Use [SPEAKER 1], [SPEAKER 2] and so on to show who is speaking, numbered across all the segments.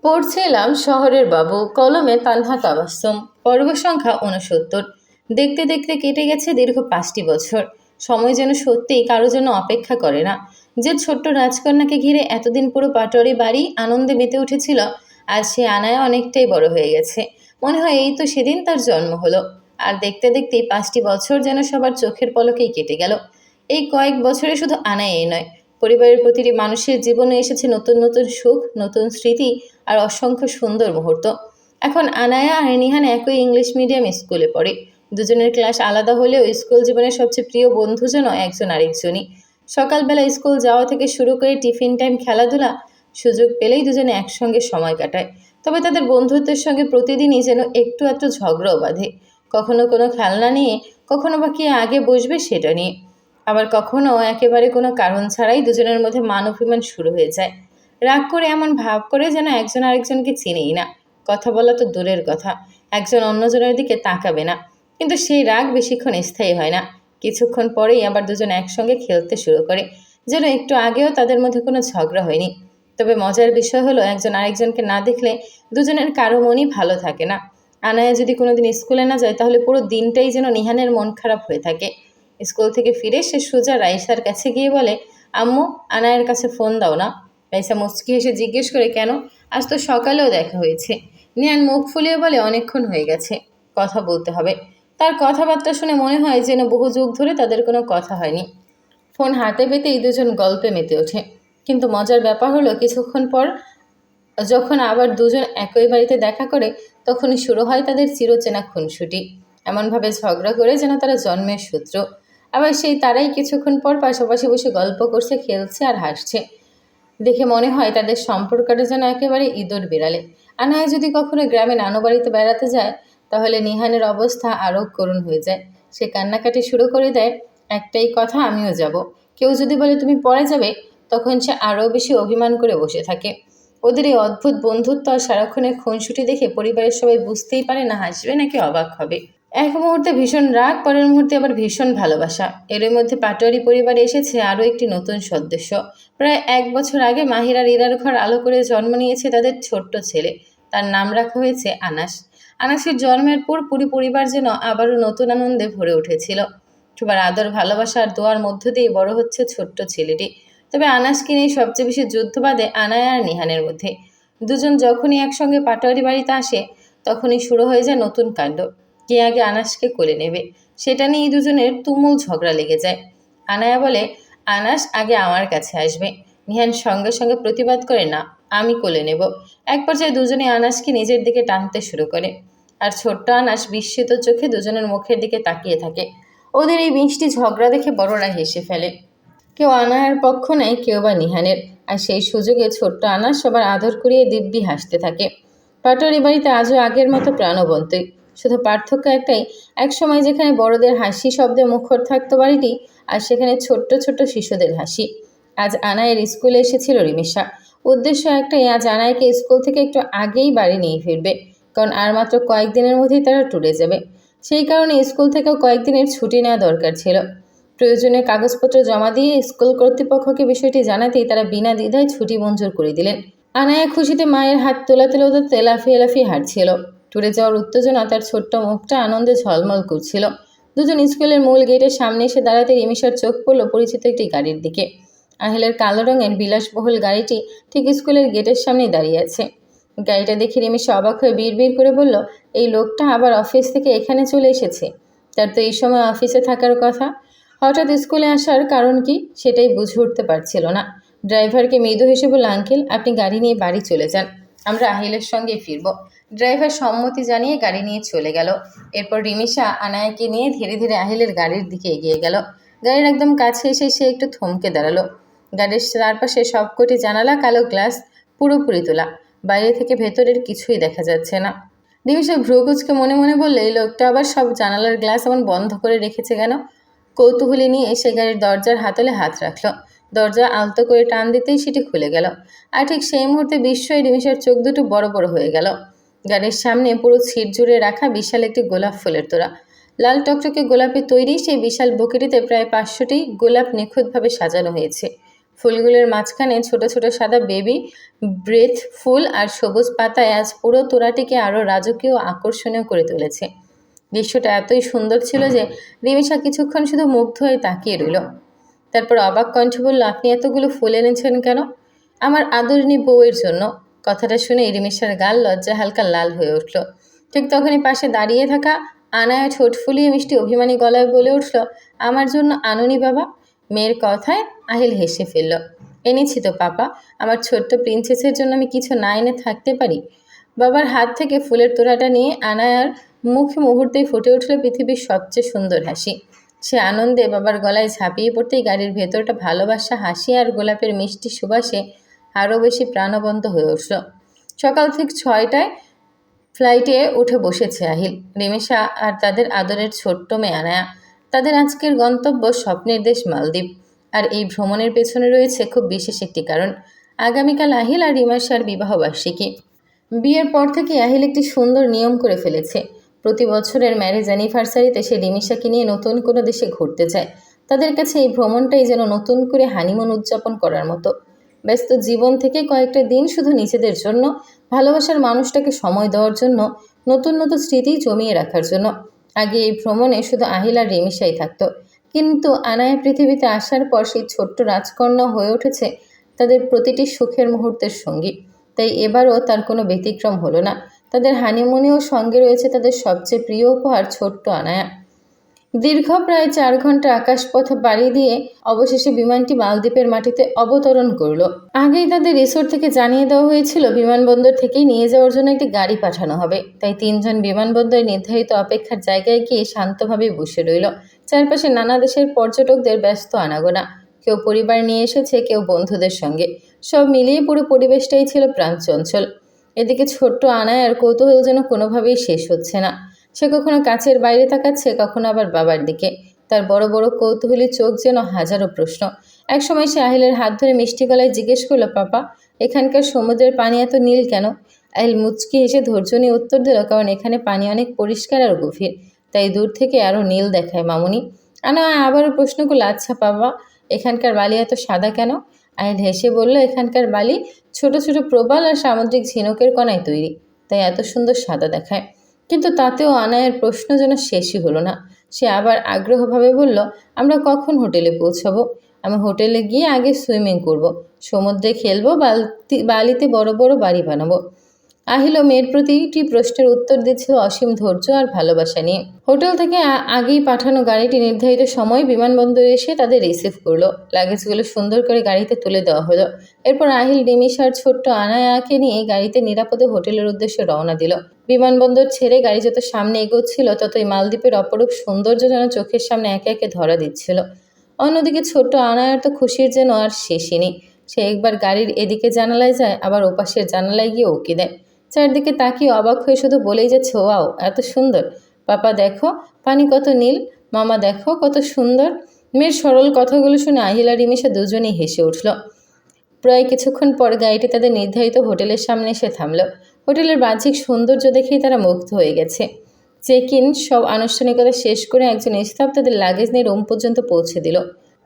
[SPEAKER 1] পড়ছিলাম শহরের বাবু, কলমে তানহা তাবাস্সুম। পর্ব সংখ্যা 69। দেখতে দেখতে কেটে গেছে দীর্ঘ 5টি বছর। সময় যেন সত্যিই কারো জন্য অপেক্ষা করে না। যে ছোট্ট রাজকন্যাকে ঘিরে এতদিন পুরো পাটোয়ারি বাড়ি আনন্দে মেতে উঠেছিল, আজ সে আনায় অনেকটাই বড় হয়ে গেছে। মনে হয় এই তো সেদিন তার জন্ম হলো। আর দেখতে দেখতেই 5টি বছর যেন সবার চোখের পলকেই কেটে গেল। এই কয়েক বছরে শুধু আনাই নয়, পরিবারের প্রতিটি মানুষের জীবনে এসেছে নতুন নতুন সুখ, নতুন স্মৃতি আর অসংখ্য সুন্দর মুহূর্ত। এখন আনায়া আর নিহান একই ইংলিশ মিডিয়াম স্কুলে পড়ে। দুজনের ক্লাস আলাদা হলেও স্কুল জীবনের সবচেয়ে প্রিয় বন্ধু যেন একজন আরেকজনই। সকালবেলা স্কুল যাওয়া থেকে শুরু করে টিফিন টাইম, খেলাধুলা, সুযোগ পেলেই দুজনে একসঙ্গে সময় কাটায়। তবে তাদের বন্ধুত্বের সঙ্গে প্রতিদিনই যেন একটু একটু ঝগড়াও বাঁধে। কখনো কোনো খেলনা নিয়ে, কখনো বা কে আগে বসবে সেটা নিয়ে। আবার কখনো একেবারে কোনো কারণ ছাড়াই দুজনের মধ্যে মান অভিমান শুরু হয়ে যায়। রাগ করে এমন ভাব করে যেন একজন আরেকজনকে চিনেই না। কথা বলা তো দূরের কথা, একজন অন্যজনের দিকে তাকাবে না। কিন্তু সেই রাগ বেশিক্ষণ স্থায়ী হয় না। কিছুক্ষণ পরেই আবার দুজন একসঙ্গে খেলতে শুরু করে, যেন একটু আগেও তাদের মধ্যে কোনো ঝগড়া হয়নি। তবে মজার বিষয় হলো, একজন আরেকজনকে না দেখলে দুজনের কারো মনই ভালো থাকে না। আনায়া যদি কোনোদিন স্কুলে না যায়, তাহলে পুরো দিনটাই যেন নিহানের মন খারাপ হয়ে থাকে। স্কুল থেকে ফিরে সে সোজা রাইসার কাছে গিয়ে বলে, আম্মু, আনায়ের কাছে ফোন দাও না। রাইসা মুচকি হেসে জিজ্ঞেস করে, কেন? আজ তো সকালেও দেখা হয়েছে। নিয়ান মুখ ফুলিয়ে বলে, অনেকক্ষণ হয়ে গেছে, কথা বলতে হবে। তার কথাবার্তা শুনে মনে হয় যেন বহু যুগ ধরে তাদের কোনো কথা হয়নি। ফোন হাতে পেতেই দুজন গল্পে মেতে ওঠে। কিন্তু মজার ব্যাপার হলো, কিছুক্ষণ পর যখন আবার দুজন একই বাড়িতে দেখা করে, তখনই শুরু হয় তাদের চিরচেনা খুনসুটি। এমনভাবে ঝগড়া করে যেন তারা জন্মের শত্রু। আবার সেই তারাই কিছুক্ষণ পর পাশাপাশি বসে গল্প করছে, খেলছে আর হাসছে। দেখে মনে হয় তাদের সম্পর্কটা যেন একেবারে ইঁদুর বিড়ালে। আনায়া যদি কখনো গ্রামে নানু বাড়িতে বেড়াতে যায়, তাহলে নিহানের অবস্থা আরও করুণ হয়ে যায়। সে কান্নাকাটি শুরু করে দেয়, একটাই কথা, আমিও যাব। কেউ যদি বলে তুমি পরে যাবে, তখন সে আরও বেশি অভিমান করে বসে থাকে। ওদের এই অদ্ভুত বন্ধুত্ব আর সারাক্ষণের খুনসুটি দেখে পরিবারের সবাই বুঝতেই পারে না হাসবে নাকি অবাক হবে। এক মুহূর্তে ভীষণ রাগ, পরের মুহূর্তে আবার ভীষণ ভালোবাসা। এর মধ্যে পাটোয়ারি পরিবারে এসেছে আরও একটি নতুন সদস্য। প্রায় 1 বছর আগে মাহির আর ইরার ঘর আলো করে জন্ম নিয়েছে তাদের ছোট্ট ছেলে। তার নাম রাখা হয়েছে আনাস। আনাসের জন্মের পর পুরো পরিবার যেন আবারও নতুন আনন্দে ভরে উঠেছিল। সবার আদর, ভালোবাসা আর দোয়ার মধ্য দিয়ে বড় হচ্ছে ছোট্ট ছেলেটি। তবে আনাসকে নিয়ে সবচেয়ে বেশি যুদ্ধ বাঁধে আনায়া আর নিহানের মধ্যে। দুজন যখনই একসঙ্গে পাটোয়ারি বাড়িতে আসে, তখনই শুরু হয়ে যায় নতুন কাণ্ড। কে আগে আনাসকে কোলে নেবে, সেটা নিয়ে দুজনের তুমুল ঝগড়া লেগে যায়। আনায়া বলে, আনাস আগে আমার কাছে আসবে। নিহান সঙ্গে সঙ্গে প্রতিবাদ করে, না, আমি কোলে নেব। এক পর্যায়ে দুজনে আনাসকে নিজের দিকে টানতে শুরু করে। আর ছোট্ট আনাস বিস্মিত চোখে দুজনের মুখের দিকে তাকিয়ে থাকে। ওদের এই মিষ্টি ঝগড়া দেখে বড়রা হেসে ফেলে। কেউ আনায়ার পক্ষ নেয়, কেউ বা নিহানের। আর সেই সুযোগে ছোট্ট আনাস সবার আদর করিয়ে দিব্যি হাসতে থাকে। পাটোয়ারি বাড়িতে আজও আগের মতো প্রাণবন্তই। শুধু পার্থক্য একটাই, একসময় যেখানে বড়দের হাসি শব্দে মুখর থাকতো বাড়িটি, আর সেখানে ছোট্ট ছোট্ট শিশুদের হাসি। আজ আনায়ের স্কুলে এসেছিল রিমিশা। উদ্দেশ্য একটাই, আজ আনায়কে স্কুল থেকে একটু আগেই বাড়ি নিয়ে ফিরবে। কারণ আর মাত্র কয়েকদিনের মধ্যেই তারা ট্যুরে যাবে। সেই কারণে স্কুল থেকেও কয়েকদিনের ছুটি নেওয়া দরকার ছিল। প্রয়োজনীয় কাগজপত্র জমা দিয়ে স্কুল কর্তৃপক্ষকে বিষয়টি জানাতেই তারা বিনা দ্বিধায় ছুটি মঞ্জুর করে দিলেন। আনায়া খুশিতে মায়ের হাত তোলাতে তোলাতে লাফিয়ে লাফিয়ে হাঁটছিল। ট্যুরে যাওয়ার উত্তেজনা তার ছোট্ট মুখটা আনন্দে ঝলমল করছিল। দুজন স্কুলের মূল গেটের সামনে এসে দাঁড়াতে রিমিশার চোখ পড়ল পরিচিত একটি গাড়ির দিকে। আহিলের কালো রঙের বিলাসবহুল গাড়িটি ঠিক স্কুলের গেটের সামনেই দাঁড়িয়ে আছে। গাড়িটা দেখে রিমিশা অবাক হয়ে বিড়বিড় করে বলল, এই লোকটা আবার অফিস থেকে এখানে চলে এসেছে? তার তো এই সময় অফিসে থাকার কথা। হঠাৎ স্কুলে আসার কারণ কি, সেটাই বুঝে উঠতে পারছিল না। ড্রাইভারকে মৃদু হেসে বলল, আঙ্কেল, আপনি গাড়ি নিয়ে বাড়ি চলে যান, আমরা আহিলের সঙ্গে ফিরব। ড্রাইভার সম্মতি জানিয়ে গাড়ি নিয়ে চলে গেল। এরপর রিমিশা আনায়াকে নিয়ে ধীরে ধীরে আহিলের গাড়ির দিকে এগিয়ে গেল। গাড়ির একদম কাছে এসে সে একটু থমকে দাঁড়ালো। গাড়ির চারপাশে সবকটি জানালা কালো গ্লাস পুরোপুরি তোলা। বাইরে থেকে ভেতরের কিছুই দেখা যাচ্ছে না। রিমিশা ভ্রুকুচকে মনে মনে বললে, এই লোকটা আবার সব জানালার গ্লাস এমন বন্ধ করে রেখেছে কেন? কৌতূহলী নিয়ে সে গাড়ির দরজার হাতলে হাত রাখল। দরজা আলতো করে টান দিতেই সেটি খুলে গেল। আর ঠিক সেই মুহূর্তে বিস্ময়ে রিমিশার চোখ দুটো বড় বড় হয়ে গেল। গাড়ির সামনে পুরো সিট জুড়ে রাখা বিশাল একটি গোলাপ ফুলের তোড়া। লাল টকটকে গোলাপে তৈরি সেই বিশাল বুকেটিতে প্রায় 500টি গোলাপ নিখুঁতভাবে সাজানো হয়েছে। ফুলগুলোর মাঝখানে ছোট ছোট সাদা বেবি ব্রেথ ফুল আর সবুজ পাতায় আজ পুরো তোড়াটিকে আরও রাজকীয় ও আকর্ষণীয় করে তুলেছে। দৃশ্যটা এতই সুন্দর ছিল যে রিমিশা কিছুক্ষণ শুধু মুগ্ধ হয়ে তাকিয়ে রইল। তারপর অবাক কণ্ঠে বলল, আপনি এতগুলো ফুল এনেছেন কেন? আমার আদরিনী বউয়ের জন্য। কথাটা শুনে রিমিশার গাল লজ্জা হালকা লাল হয়ে উঠল। ঠিক তখনই পাশে দাঁড়িয়ে থাকা আনায়া ঠোঁট ফুলিয়ে মিষ্টি অভিমানী গলায় বলে উঠল, আমার জন্য আনুনি বাবা? মেয়ের কথায় আহিল হেসে ফেলল। এনেছি তো পাপা, আমার ছোট্ট প্রিন্সেসের জন্য আমি কিছু না এনে থাকতে পারি? বাবার হাত থেকে ফুলের তোড়াটা নিয়ে আনায়ার মুখে মুহূর্তেই ফুটে উঠল পৃথিবীর সবচেয়ে সুন্দর হাসি। সে আনন্দে বাবার গলায় ঝাঁপিয়ে পড়তেই গাড়ির ভেতরটা ভালোবাসা, হাসি আর গোলাপের মিষ্টি সুবাসে আরও বেশি প্রাণবন্ত হয়ে উঠল। সকাল ঠিক 6টায় ফ্লাইটে উঠে বসেছে আহিল, রিমিশা আর তাদের আদরের ছোট্ট মেয়ে আনায়া। তাদের আজকের গন্তব্য স্বপ্নের দেশ মালদ্বীপ। আর এই ভ্রমণের পেছনে রয়েছে খুব বিশেষ একটি কারণ। আগামীকাল আহিল আর রিমিশার বিবাহবার্ষিকী। বিয়ের পর থেকে আহিল একটি সুন্দর নিয়ম করে ফেলেছে। প্রতি বছরের ম্যারেজ অ্যানিভার্সারিতে সে রিমিশাকে নিয়ে নতুন কোনো দেশে ঘুরতে যায়। তাদের কাছে এই ভ্রমণটাই যেন নতুন করে হানিমুন উদযাপন করার মতো। ব্যস্ত জীবন থেকে কয়েকটা দিন শুধু নিজেদের জন্য, ভালোবাসার মানুষটাকে সময় দেওয়ার জন্য, নতুন নতুন স্মৃতি জমিয়ে রাখার জন্য। আগে এই ভ্রমণে শুধু আহিল আর রিমিশাই থাকতো, কিন্তু আনায়া পৃথিবীতে আসার পর সেই ছোট্ট রাজকন্যা হয়ে উঠেছে তাদের প্রতিটি সুখের মুহূর্তের সঙ্গী। তাই এবারও তার কোনো ব্যতিক্রম হলো না। তাদের হানিমুনেও সঙ্গে রয়েছে তাদের সবচেয়ে প্রিয় উপহার ছোট্ট আনায়া। দীর্ঘ প্রায় 4 ঘন্টা আকাশপথ পাড়ি দিয়ে অবশেষে বিমানটি মালদ্বীপের মাটিতে অবতরণ করল। আগেই তাদের রিসোর্ট থেকে জানিয়ে দেওয়া হয়েছিল বিমানবন্দর থেকেই নিয়ে যাওয়ার জন্য একটি গাড়ি পাঠানো হবে। তাই 3 জন বিমানবন্দরে নির্ধারিত অপেক্ষার জায়গায় গিয়ে শান্তভাবে বসে রইল। চারপাশে নানা দেশের পর্যটকদের ব্যস্ত আনাগোনা। কেউ পরিবার নিয়ে এসেছে, কেউ বন্ধুদের সঙ্গে। সব মিলিয়ে পুরো পরিবেশটাই ছিল প্রাণচঞ্চল। এদিকে ছোট্ট আনায়ার কৌতূহল যেন কোনোভাবেই শেষ হচ্ছে না। সে কখনো কাছের বাইরে তাকাচ্ছে, কখনো আবার বাবার দিকে। তার বড় বড় কৌতূহলী চোখ যেন হাজারো প্রশ্ন। একসময় সে আহিলের হাত ধরে মিষ্টি গলায় জিজ্ঞেস করল, পাপা, এখানকার সমুদ্রের পানি এত নীল কেন? আহিল মুচকি হেসে ধৈর্য নিয়ে উত্তর দিল, কারণ এখানে পানি অনেক পরিষ্কার আর গভীর, তাই দূর থেকে আরও নীল দেখায় মামুনি। আনায়া আবারও প্রশ্ন করল, আচ্ছা বাবা, এখানকার বালি এত সাদা কেন? আহিল হেসে বলল, এখানকার বালি ছোট ছোট প্রবাল আর সামুদ্রিক ঝিনুকের কণায় তৈরি, তাই এত সুন্দর সাদা দেখায়। কিন্তু তাতেও আনায়ার প্রশ্ন যেন শেষই হলো না। সে আবার আগ্রহভাবে বলল, আমরা কখন হোটেলে পৌঁছাবো? আমি হোটেলে গিয়ে আগে সুইমিং করব, সমুদ্রে খেলবো, বালিতে বড় বড় বাড়ি বানাবো। আহিলও মেয়ের প্রতিটি প্রশ্নের উত্তর দিচ্ছিল অসীম ধৈর্য আর ভালোবাসা নিয়ে। হোটেল থেকে আগেই পাঠানো গাড়িটি নির্ধারিত সময় বিমানবন্দরে এসে তাদের রিসিভ করলো। লাগেজগুলো সুন্দর করে গাড়িতে তুলে দেওয়া হলো। এরপর আহিল রিমিশার ছোট্ট আনায়াকে নিয়ে গাড়িতে নিরাপদে হোটেলের উদ্দেশ্যে রওনা দিল। বিমানবন্দর ছেড়ে গাড়ি যত সামনে এগোচ্ছিল, ততই মালদ্বীপের অপরূপ সৌন্দর্য যেন চোখের সামনে একে একে ধরা দিচ্ছিল। অন্যদিকে ছোট্ট আনায়ার তো খুশির যেন আর শেষই নেই। সে একবার গাড়ির এদিকে জানালায় যায়, আবার ওপাশের জানালায় গিয়ে উঁকি দেয়। চারদিকে তাকিয়ে অবাক হয়ে শুধু বলেই যাচ্ছে, ওয়াও, এত সুন্দর! পাপা দেখো, পানি কত নীল! মামা দেখো, কত সুন্দর! মেয়ের সরল কথাগুলো শুনে আহিল আর রিমিশা দুজনেই হেসে উঠল। প্রায় কিছুক্ষণ পর গাড়িটি তাদের নির্ধারিত হোটেলের সামনে এসে থামল। হোটেলের বাহ্যিক সৌন্দর্য দেখেই তারা মুগ্ধ হয়ে গেছে। চেক ইন সব আনুষ্ঠানিকতা শেষ করে একজন স্টাফ তাদের লাগেজ নিয়ে রুম পর্যন্ত পৌঁছে দিল।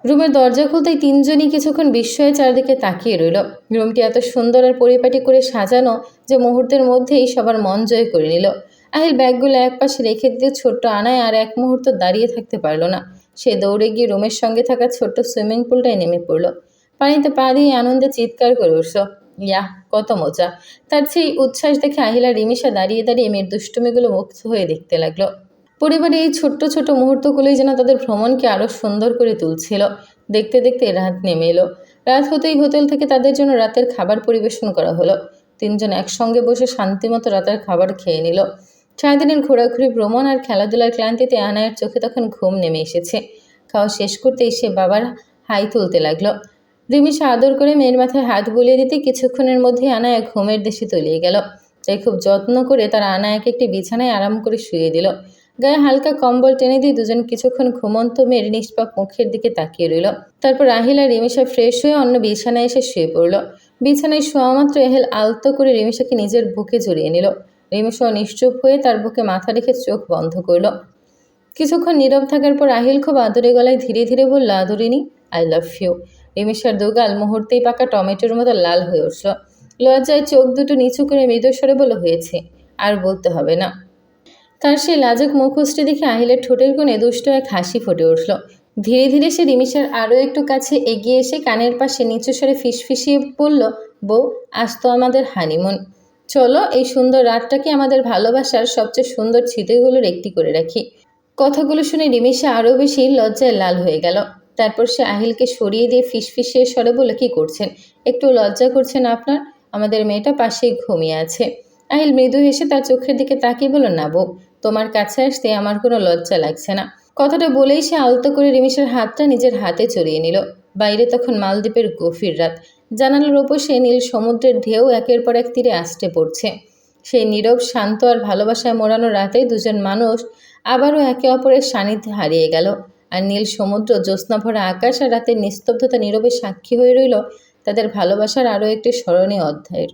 [SPEAKER 1] রুমের দরজা খুলতেই তিনজনই কিছুক্ষণ বিস্ময়ে চারদিকে তাকিয়ে রইল। রুমটি এত সুন্দর আর পরিপাটি করে সাজানো যে মুহূর্তের মধ্যেই সবার মন জয় করে নিল। আহিল ব্যাগগুলো একপাশে রেখে দিতে ছোট্ট আনায় আর এক মুহূর্ত দাঁড়িয়ে থাকতে পারল না। সে দৌড়ে গিয়ে রুমের সঙ্গে থাকা ছোট্ট সুইমিং পুলটায় নেমে পড়ল। পানিতে পা দিয়ে আনন্দে চিৎকার করে উঠল, ইয়াহ, কত মজা! তার সেই উচ্ছ্বাস দেখে আহিল আর রিমিশা দাঁড়িয়ে দাঁড়িয়ে মেয়ের দুষ্টুমিগুলো মুগ্ধ হয়ে দেখতে লাগলো। পরিবারের এই ছোট্ট ছোট মুহূর্তগুলোই যেন তাদের ভ্রমণকে আরও সুন্দর করে তুলছিল। দেখতে দেখতে রাত নেমে এলো। রাত হতেই হোটেল থেকে তাদের জন্য রাতের খাবার পরিবেশন করা হলো। তিনজন একসঙ্গে বসে শান্তিমতো রাতের খাবার খেয়ে নিল। সারাদিনের ঘোরাঘুরি, ভ্রমণ আর খেলাধুলার ক্লান্তিতে আনায়ের চোখে তখন ঘুম নেমে এসেছে। খাওয়া শেষ করতেই সে বাবার হাই তুলতে লাগলো। রিমিশা আদর করে মেয়ের মাথায় হাত বুলিয়ে দিতে কিছুক্ষণের মধ্যে আনায়া ঘুমের দেশে তলিয়ে গেল। তাই খুব যত্ন করে তারা আনায়াকে একটি বিছানায় আরাম করে শুয়ে দিল। গায়ে হালকা কম্বল টেনে দিয়ে দুজন কিছুক্ষণ ঘুমন্ত মেয়ের নিষ্পাপ মুখের দিকে তাকিয়ে রইল। তারপর আহিল আর রিমিশা ফ্রেশ হয়ে অন্য বিছানায় এসে শুয়ে পড়ল। বিছানায় শোয়া মাত্র আহিল আলতো করে রিমিশাকে নিজের বুকে জড়িয়ে নিল। রিমিশাও নিশ্চুপ হয়ে তার বুকে মাথা রেখে চোখ বন্ধ করল। কিছুক্ষণ নীরব থাকার পর আহিল খুব আদরে গলায় ধীরে ধীরে বলল, আদরিনী, আই লাভ ইউ। রিমিশার দুগাল মুহূর্তেই পাকা টমেটোর মতো লাল হয়ে উঠল। লজ্জায় চোখ দুটো নিচু করে মৃদুস্বরে বলে, হয়েছে, আর বলতে হবে না। তার সেই লাজুক মুখশ্রী দেখে আহিলের ঠোঁটের কোণে দুষ্ট এক হাসি ফুটে উঠল। ধীরে ধীরে সে রিমিশার আরও একটু কাছে এগিয়ে এসে কানের পাশে নিচু স্বরে ফিসফিসিয়ে বলল, বউ, আজ তো আমাদের হানিমুন। চলো এই সুন্দর রাতটাকে আমাদের ভালোবাসার সবচেয়ে সুন্দর স্মৃতিগুলোর একটি করে রাখি। কথাগুলো শুনে রিমিশা আরও বেশি লজ্জায় লাল হয়ে গেল। তারপর সে আহিলকে সরিয়ে দিয়ে ফিসফিসিয়ে স্বরে বলে, কি করছেন? একটু লজ্জা করছেন আপনার? আমাদের মেয়েটা পাশেই ঘুমিয়ে আছে। আহিল মৃদু হেসে তার চোখের দিকে তাকিয়ে বলল, না বউ, তোমার কাছে আসতে আমার কোনো লজ্জা লাগছে না। কথাটা বলেই সে আলতো করে রিমিশার হাতটা নিজের হাতে চড়িয়ে নিল। বাইরে তখন মালদ্বীপের গভীর রাত। জানালার ওপসে নীল সমুদ্রের ঢেউ একের পর এক তীরে আসতে পড়ছে। সেই নীরব, শান্ত আর ভালোবাসায় মোড়ানো রাতে দুজন মানুষ আবারও একে অপরের সান্নিধ্যে হারিয়ে গেল। আর নীল সমুদ্র, জ্যোৎস্নাভরা আকাশ আর রাতের নিস্তব্ধতা নীরবে সাক্ষী হয়ে রইল তাদের ভালোবাসার আরও একটি স্মরণীয় অধ্যায়ের।